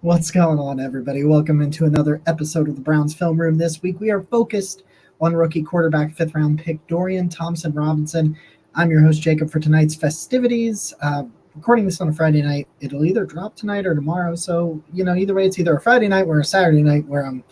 What's going on, everybody? Welcome into another episode of the Browns Film Room. This week, we are focused on rookie quarterback, fifth-round pick Dorian Thompson-Robinson. I'm your host, Jacob, for tonight's festivities. Recording this on a Friday night. It'll either drop tonight or tomorrow. So, either way, it's either a Friday night or a Saturday night where I'm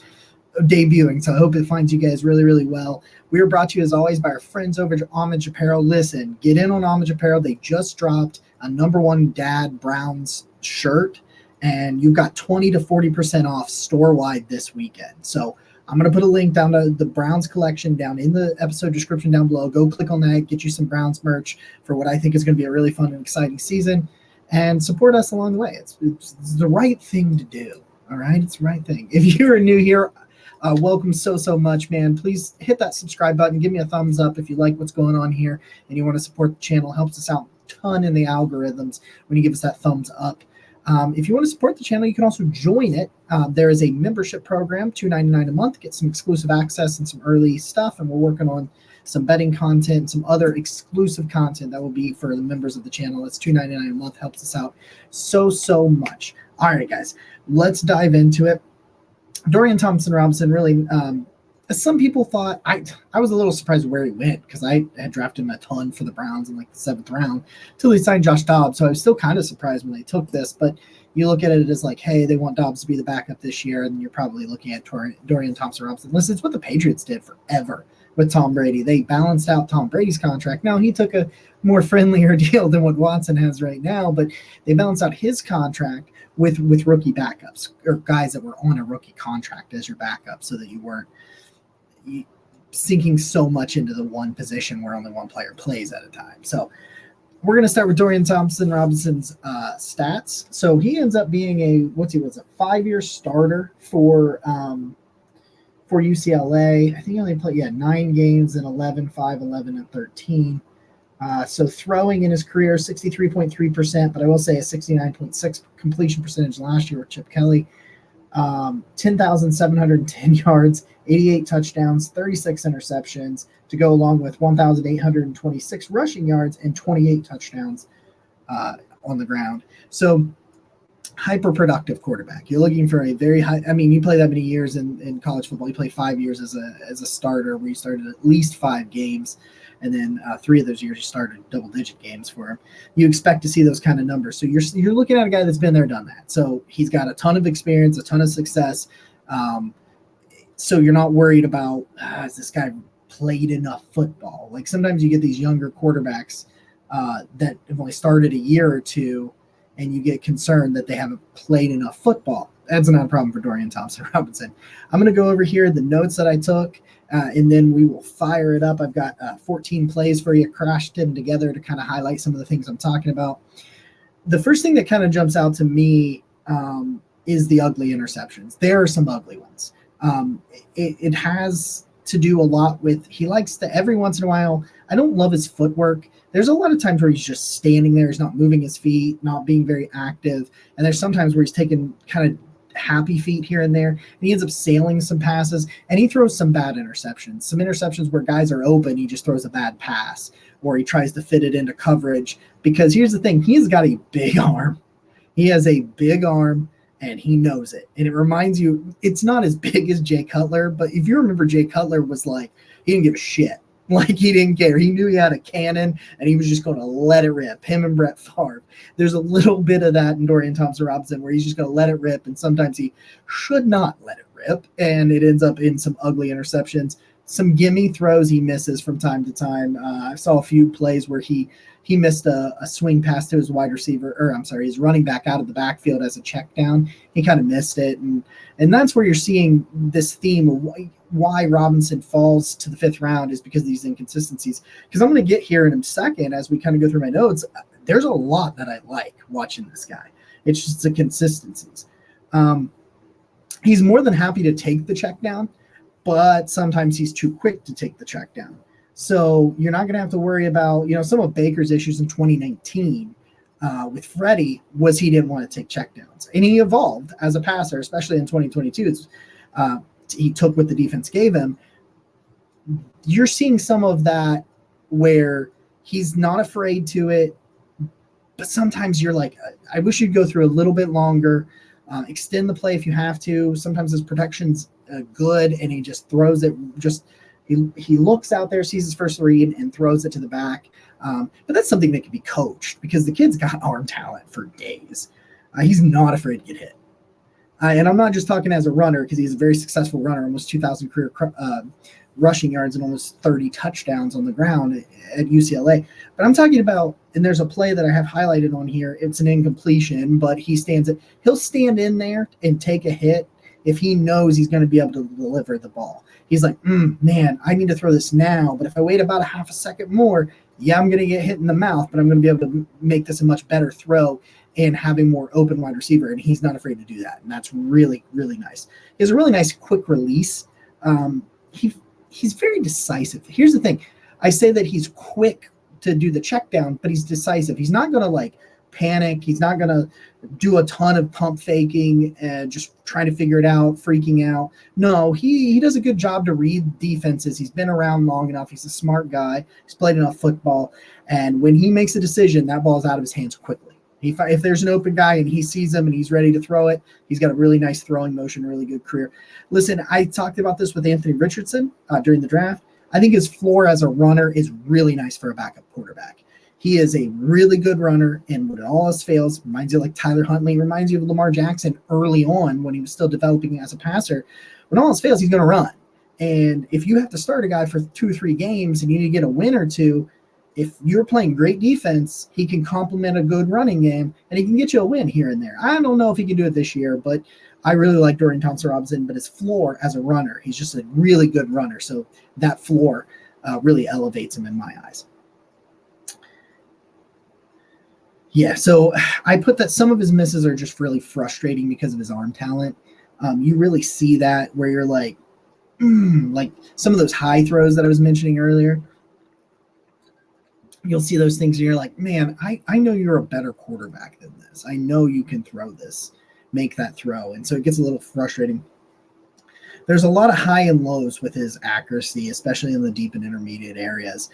debuting. So I hope it finds you guys really, really well. We are brought to you, as always, by our friends over at Homage Apparel. Listen, get in on Homage Apparel. They just dropped a #1 Dad Browns shirt, and you've got 20 to 40% off store-wide this weekend. So I'm going to put a link down to the Browns collection down in the episode description down below. Go click on that, get you some Browns merch for what I think is going to be a really fun and exciting season, and support us along the way. It's the right thing to do, all right? It's the right thing. If you're new here, welcome so much, man. Please hit that subscribe button. Give me a thumbs up if you like what's going on here and you want to support the channel. It helps us out a ton in the algorithms when you give us that thumbs up. If you want to support the channel, you can also join it. There is a membership program, $2.99 a month, get some exclusive access and some early stuff. And we're working on some betting content, some other exclusive content that will be for the members of the channel. It's $2.99 a month, helps us out so much. All right, guys, let's dive into it. Dorian Thompson-Robinson really, some people thought, I was a little surprised where he went because I had drafted him a ton for the Browns in like the 7th round until they signed Josh Dobbs. So I was still kind of surprised when they took this, but you look at it as like, hey, they want Dobbs to be the backup this year, and you're probably looking at Dorian Thompson-Robinson. Listen, it's what the Patriots did forever with Tom Brady. They balanced out Tom Brady's contract. Now, he took a more friendlier deal than what Watson has right now, but they balanced out his contract with rookie backups or guys that were on a rookie contract as your backup so that you weren't sinking so much into the one position where only one player plays at a time. So we're going to start with Dorian Thompson-Robinson's stats. So he ends up being a 5-year starter for UCLA. I think he only played 9 games in 11, 5, 11, and 13. So throwing in his career, 63.3%, but I will say a 69.6 completion percentage last year with Chip Kelly. 10,710 yards, 88 touchdowns, 36 interceptions to go along with 1,826 rushing yards and 28 touchdowns on the ground. So hyper-productive quarterback. You're looking for a very high – I mean, you play that many years in college football. You play 5 years as a starter where you started at least 5 games. And then 3 of those years you started double-digit games for him. You expect to see those kind of numbers. So you're looking at a guy that's been there, done that. So he's got a ton of experience, a ton of success. So you're not worried about, has this guy played enough football? Like sometimes you get these younger quarterbacks that have only started a year or two, and you get concerned that they haven't played enough football. That's not a problem for Dorian Thompson-Robinson. I'm going to go over here the notes that I took. And then we will fire it up. I've got 14 plays for you, crashed them together to kind of highlight some of the things I'm talking about. The first thing that kind of jumps out to me is the ugly interceptions. There are some ugly ones. It has to do a lot with, he likes to, every once in a while, I don't love his footwork. There's a lot of times where he's just standing there. He's not moving his feet, not being very active. And there's sometimes where he's taking kind of happy feet here and there, and he ends up sailing some passes, and he throws some bad interceptions. Some interceptions where guys are open, he just throws a bad pass, or he tries to fit it into coverage. Because here's the thing, he's got a big arm. He has a big arm, and he knows it. And it reminds you, it's not as big as Jay Cutler, but if you remember, Jay Cutler was like, he didn't give a shit. Like, he didn't care. He knew he had a cannon, and he was just going to let it rip, him and Brett Favre. There's a little bit of that in Dorian Thompson-Robinson where he's just going to let it rip, and sometimes he should not let it rip, and it ends up in some ugly interceptions. Some gimme throws he misses from time to time. I saw a few plays where he missed a swing pass to his his running back out of the backfield as a check down. He kind of missed it, and that's where you're seeing this theme of why Robinson falls to the 5th round is because of these inconsistencies. Because I'm going to get here in a second as we kind of go through my notes. There's a lot that I like watching this guy. It's just the consistencies. He's more than happy to take the check down, but sometimes he's too quick to take the check down. So you're not going to have to worry about, some of Baker's issues in 2019 with Freddie was he didn't want to take checkdowns. And he evolved as a passer, especially in 2022. He took what the defense gave him. You're seeing some of that where he's not afraid to it, but sometimes you're like, I wish you'd go through a little bit longer. Extend the play if you have to. Sometimes his protection's good, and he just throws it. He looks out there, sees his first read, and throws it to the back. But that's something that can be coached because the kid's got arm talent for days. He's not afraid to get hit. And I'm not just talking as a runner because he's a very successful runner, almost 2,000 career rushing yards and almost 30 touchdowns on the ground at UCLA. But I'm talking about, and there's a play that I have highlighted on here. It's an incompletion, but he'll stand in there and take a hit if he knows he's going to be able to deliver the ball. He's like, man, I need to throw this now. But if I wait about a half a second more, I'm going to get hit in the mouth, but I'm going to be able to make this a much better throw and having more open wide receiver. And he's not afraid to do that. And that's really, really nice. He has a really nice quick release. He's very decisive. Here's the thing. I say that he's quick to do the check down, but he's decisive. He's not going to like panic. He's not going to do a ton of pump faking and just trying to figure it out, freaking out. No, he does a good job to read defenses. He's been around long enough. He's a smart guy. He's played enough football. And when he makes a decision, that ball's out of his hands quickly. If there's an open guy and he sees him and he's ready to throw it, he's got a really nice throwing motion, really good career. Listen, I talked about this with Anthony Richardson during the draft. I think his floor as a runner is really nice for a backup quarterback. He is a really good runner, and when all else fails, reminds you like Tyler Huntley, reminds you of Lamar Jackson early on when he was still developing as a passer. When all else fails, he's going to run. And if you have to start a guy for 2 or 3 games and you need to get a win or two, if you're playing great defense, he can complement a good running game, and he can get you a win here and there. I don't know if he can do it this year, but I really like Dorian Thompson-Robinson, but his floor as a runner, he's just a really good runner. So that floor really elevates him in my eyes. Yeah, so I put that some of his misses are just really frustrating because of his arm talent. You really see that where you're like some of those high throws that I was mentioning earlier. You'll see those things and you're like, man, I know you're a better quarterback than this. I know you can throw this, make that throw. And so it gets a little frustrating. There's a lot of high and lows with his accuracy, especially in the deep and intermediate areas.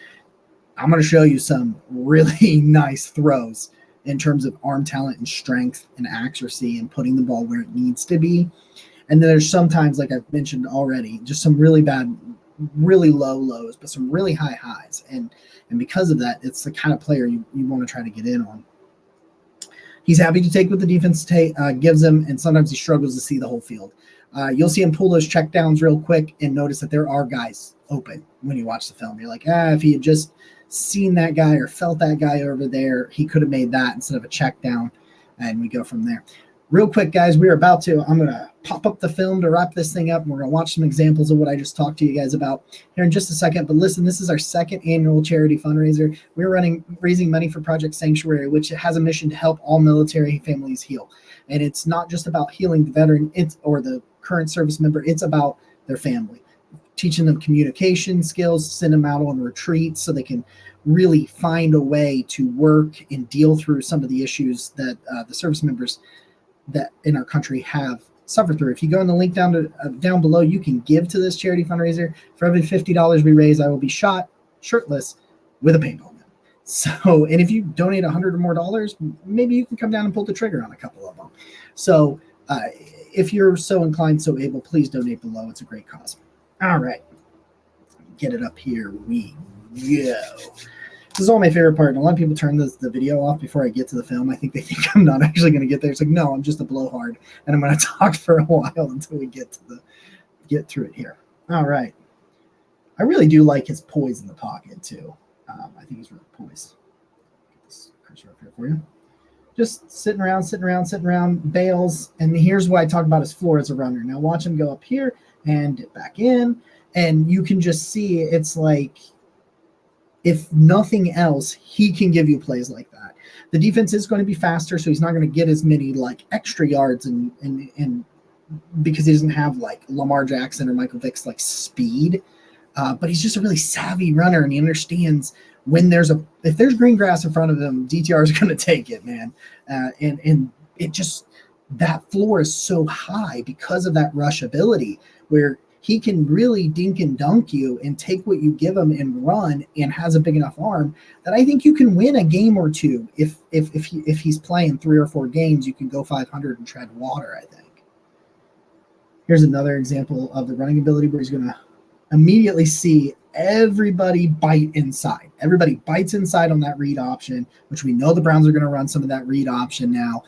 I'm going to show you some really nice throws in terms of arm talent and strength and accuracy and putting the ball where it needs to be. And then there's sometimes, like I've mentioned already, just some really bad, really low lows, but some really high highs. And because of that, it's the kind of player you want to try to get in on. He's happy to take what the defense gives him, and sometimes he struggles to see the whole field. You'll see him pull those check downs real quick and notice that there are guys open when you watch the film. You're like, if he had just seen that guy or felt that guy over there, he could have made that instead of a check down, and we go from there. Real quick, guys, I'm going to pop up the film to wrap this thing up, and we're going to watch some examples of what I just talked to you guys about here in just a second. But listen, this is our second annual charity fundraiser. We're raising money for Project Sanctuary, which has a mission to help all military families heal. And it's not just about healing the veteran or the current service member. It's about their family, teaching them communication skills, send them out on retreats so they can really find a way to work and deal through some of the issues that the service members that in our country have suffered through. If you go on the link down below, you can give to this charity fundraiser. For every $50 we raise, I will be shot shirtless with a paintball gun. So, and if you donate $100 or more, maybe you can come down and pull the trigger on a couple of them. So, if you're so inclined, so able, please donate below. It's a great cause. All right, get it up here. We go. This is all my favorite part. And a lot of people turn the video off before I get to the film. I think they think I'm not actually going to get there. It's like, no, I'm just a blowhard, and I'm going to talk for a while until we get through it here. All right. I really do like his poise in the pocket too. I think he's really poised. Get this cursor up here for you. Just sitting around, bails. And here's why I talk about his floor as a runner. Now watch him go up here and dip back in, and you can just see it's like, if nothing else, he can give you plays like that. The defense is going to be faster, so he's not going to get as many like extra yards and because he doesn't have like Lamar Jackson or Michael Vick's like speed. But he's just a really savvy runner, and he understands when if there's green grass in front of him, DTR is going to take it, man. And it just, that floor is so high because of that rush ability where he can really dink and dunk you and take what you give him and run, and has a big enough arm that I think you can win a game or two. If he's playing 3 or 4 games, you can go 500 and tread water, I think. Here's another example of the running ability where he's going to immediately see everybody bite inside. Everybody bites inside on that read option, which we know the Browns are going to run some of that read option now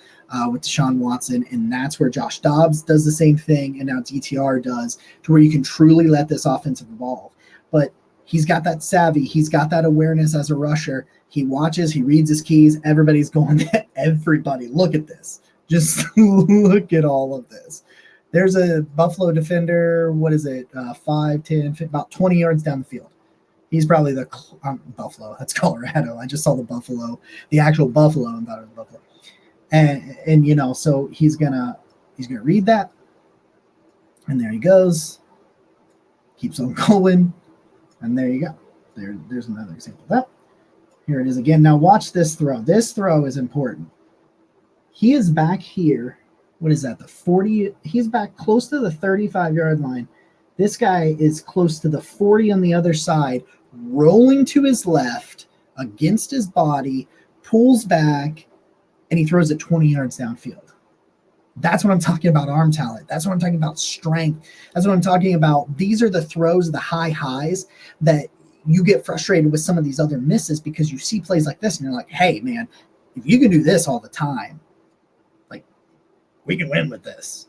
with Deshaun Watson, and that's where Josh Dobbs does the same thing, and now DTR does, to where you can truly let this offensive evolve. But he's got that savvy. He's got that awareness as a rusher. He watches, he reads his keys. Everybody's going to everybody. Look at this. Just look at all of this. There's a Buffalo defender, 5, 10, about 20 yards down the field. He's probably the Buffalo. That's Colorado. I just saw the actual Buffalo, and thought it was Buffalo. And so he's gonna read that, and there he goes. Keeps on going, and there you go. There's another example of that. Here it is again. Now watch this throw. This throw is important. He is back here. What is that? The 40. He's back close to the 35-yard line. This guy is close to the 40 on the other side, rolling to his left against his body, pulls back, and he throws it 20 yards downfield. That's what I'm talking about, arm talent. That's what I'm talking about, strength. That's what I'm talking about. These are the throws, the high highs that you get frustrated with some of these other misses, because you see plays like this and you're like, hey, man, if you can do this all the time, like, we can win with this.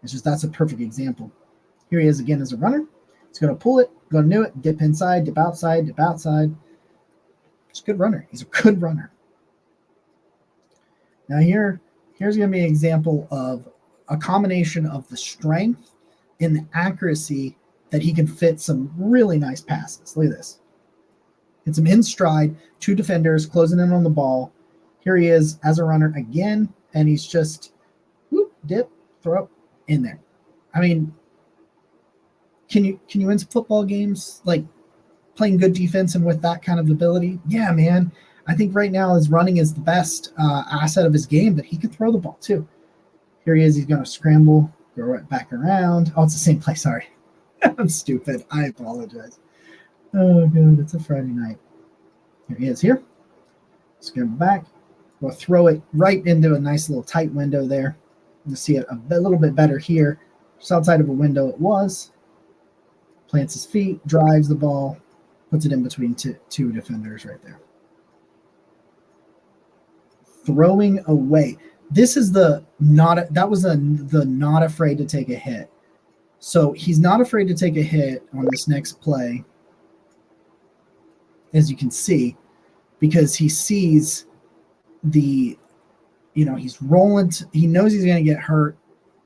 It's just, that's a perfect example. Here he is again as a runner. He's going to pull it, going to do it, dip inside, dip outside, dip outside. He's a good runner. He's a good runner. Now here's going to be an example of a combination of the strength and the accuracy that he can fit some really nice passes. Look at this. It's him in stride, 2 defenders closing in on the ball. Here he is as a runner again, and he's just whoop, dip, throw in there. I mean, can you win some football games like playing good defense and with that kind of ability? Yeah, man. I think right now his running is the best asset of his game, but he can throw the ball too. Here he is. He's going to scramble, go right back around. Oh, it's the same play. Sorry. I'm stupid. I apologize. Oh, God. It's a Friday night. Here he is here. Scramble back. We'll throw it right into a nice little tight window there. You'll see it a little bit better here. Just outside of a window it was. Plants his feet, drives the ball, puts it in between two defenders right there. Throwing away. This is the not afraid to take a hit. So he's not afraid to take a hit on this next play, as you can see, because he sees he's rolling. He knows he's going to get hurt,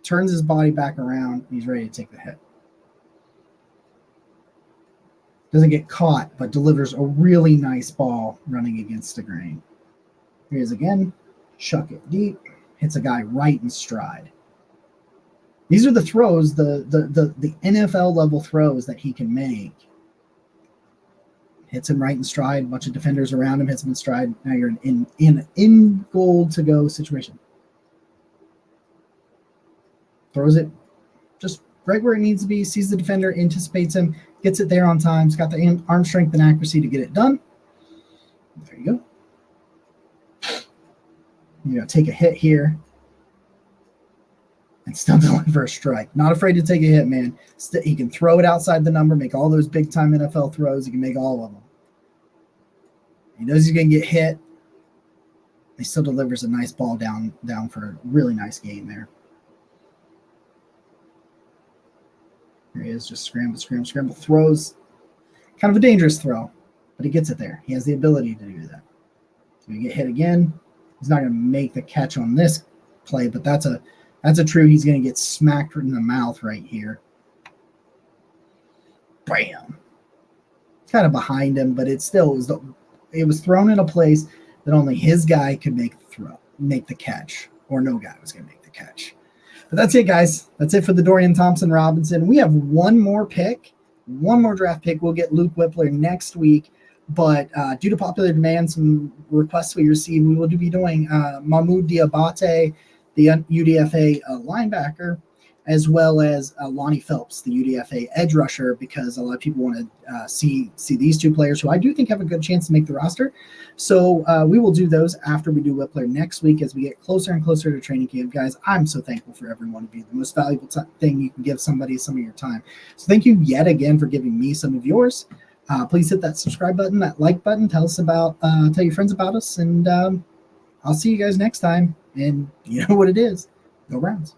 turns his body back around, and he's ready to take the hit. Doesn't get caught, but delivers a really nice ball running against the grain. Here he is again. Chuck it deep. Hits a guy right in stride. These are the throws, the NFL level throws that he can make. Hits him right in stride. A bunch of defenders around him, hits him in stride. Now you're in goal to go situation. Throws it just right where it needs to be. Sees the defender, anticipates him, gets it there on time. He's got the arm strength and accuracy to get it done. There you go. Take a hit here and still deliver a strike. Not afraid to take a hit, man. He can throw it outside the number, make all those big-time NFL throws. He can make all of them. He knows he's going to get hit. He still delivers a nice ball down for a really nice gain there. Here he is, just scramble. Throws. Kind of a dangerous throw, but he gets it there. He has the ability to do that. He's going to get hit again. He's not going to make the catch on this play, but that's a true. He's going to get smacked in the mouth right here. Bam. Kind of behind him, but it was thrown in a place that only his guy could make the catch, or no guy was going to make the catch. But that's it, guys. That's it for the Dorian Thompson-Robinson. We have one more draft pick. We'll get Luke Whippler next week. But due to popular demand, some requests we received, we will be doing Mahmoud Diabate, the UDFA linebacker, as well as Lonnie Phelps, the UDFA edge rusher, because a lot of people want to see these two players who I do think have a good chance to make the roster. So we will do those after we do What Player next week as we get closer and closer to training camp. Guys, I'm so thankful for every one of you. The most valuable thing you can give somebody is some of your time. So thank you yet again for giving me some of yours. Please hit that subscribe button, that like button. Tell your friends about us, and I'll see you guys next time. And you know what it is. Go Browns.